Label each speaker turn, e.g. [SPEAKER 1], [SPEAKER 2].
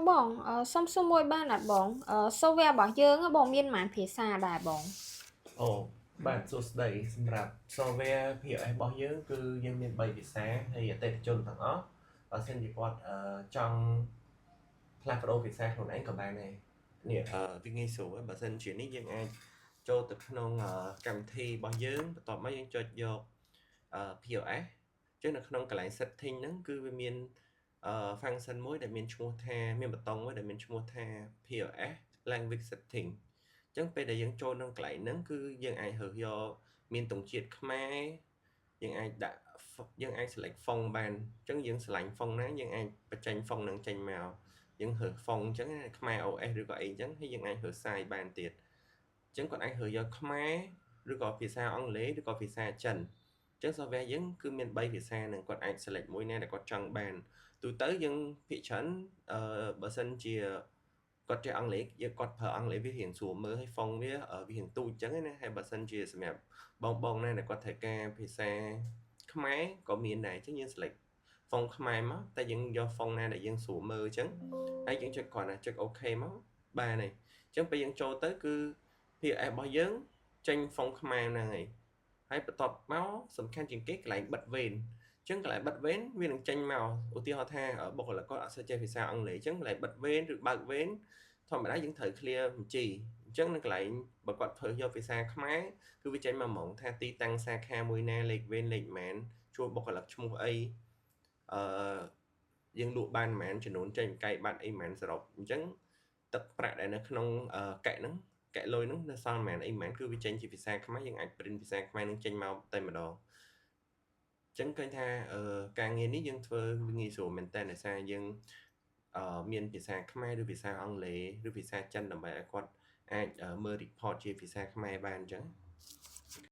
[SPEAKER 1] បងសុំសួរមួយបានអត់បងsoftware របស់យើងហ៎បងមានប៉ុន្មានភាសាដែរបង
[SPEAKER 2] អូបាទសួស្តីសម្រាប់ software POS របស់យើងគឺយើងមាន3ភាសាហើយអតិថិជនទាំងអស់បើសិនជាគាត់ចង់ផ្លាស់ប្ដូរភាសាខ្លួនឯងក៏បានដែរនេះវាងាយស្រួលបើសិនជានេះយើងអាចចូលទៅក្នុងកម្មវិធីរបស់យើងបន្ទាប់មកយើងចុចយក POS ចឹងនៅក្នុងកន្លែង setting ហ្នឹងគឺវាមានfunction មួយដែលមានឈ្មោះថាមានប៊ូតុងមួយដែលមានឈ្មោះថា POS language setting ចឹងពេលដែលយើងចូលក្នុងកន្លែងហ្នឹងគឺយើងអាចរើសយកមានទង់ជាតិខ្មែរយើងអាចដាក់យើងអាច select font បានចឹងយើងឆ្លាញ់ font ណាយើងអាចបញ្ចេញ font ហ្នឹងចេញមកយើងរើស font ចឹងខ្មែរ OS ឬក៏អីចឹងហើយយើងអាចរើស size បានទៀតចឹងគាត់អាចរើសយកខ្មែរឬក៏ភាសាអង់គ្លេសឬក៏ភាសាចិនចឹង software យើងគឺមាន3ភាសាហ្នឹងគាត់អាច select មួយណាដែលគាត់ចង់បានទូទៅយើងភាគច្រើនបើសិនជាគាត់ចេះអង់គ្លេសយើងគាត់ប្រើអង់គ្លេសវារៀងស្រួលមើលហើយ font វារៀងទូចចឹងណាហើយបើសិនជាសម្រាប់បងណាដែលគាត់ត្រូវការភាសាខ្មែរក៏មានដែរចឹងយើង select font ខ្មែរមកតែយើងយក font ណាដែលយើងស្រួលមើលចឹងហើយយើងចុចគ្រាន់តែចុច OK មកបានហើយចឹងពេលយើងចូលទៅគឺ POS របស់យើងចេញ font ខ្មែរហ្នឹងហើយបន្ទាប់មកសំខាន់ជាងគេកន្លែងបិទវេនចឹងកន្លែងបិទវេនវានឹងចេញមកឧទាហរណ៍ថាបុគ្គលិកគាត់អត់សូវចេះភាសាអង់គ្លេសចឹងកន្លែងបិទវេនឬបើកវេនធម្មតាយើងត្រូវ clear បញ្ជីអញ្ចឹងនៅកន្លែងបើគាត់ធ្វើយកភាសាខ្មែរគឺវាចេញមកហ្មងថាទីតាំងសាខាមួយណាលេខវេនលេខម៉ានជួលបុគ្គលិកឈ្មោះអីអឺយើងលក់បានប៉ុន្មានចំនួនចេញកាយបាត់អីប៉ុន្មានសរុបអញ្ចឹងទឹកប្រាក់ដែលនៅក្នុងកែហ្នឹងកែលុយហ្នឹងនៅសល់ប៉ុន្មានអីប៉ុន្មានគឺវាចេញជាភាសាខ្មែរយើងអាច print ភាសាខ្មែរនឹងចេញមកតែម្ដងចឹងឃើញថាការងារនេះយើងធ្វើវាងាយស្រួលមែនតើដោយសារយើងមានភាសាខ្មែរឬភាសាអង់គ្លេសឬភាសាចិនដើម្បីឲ្យគាត់អាចមើល report ជាភាសាខ្មែរបានអញ្ចឹង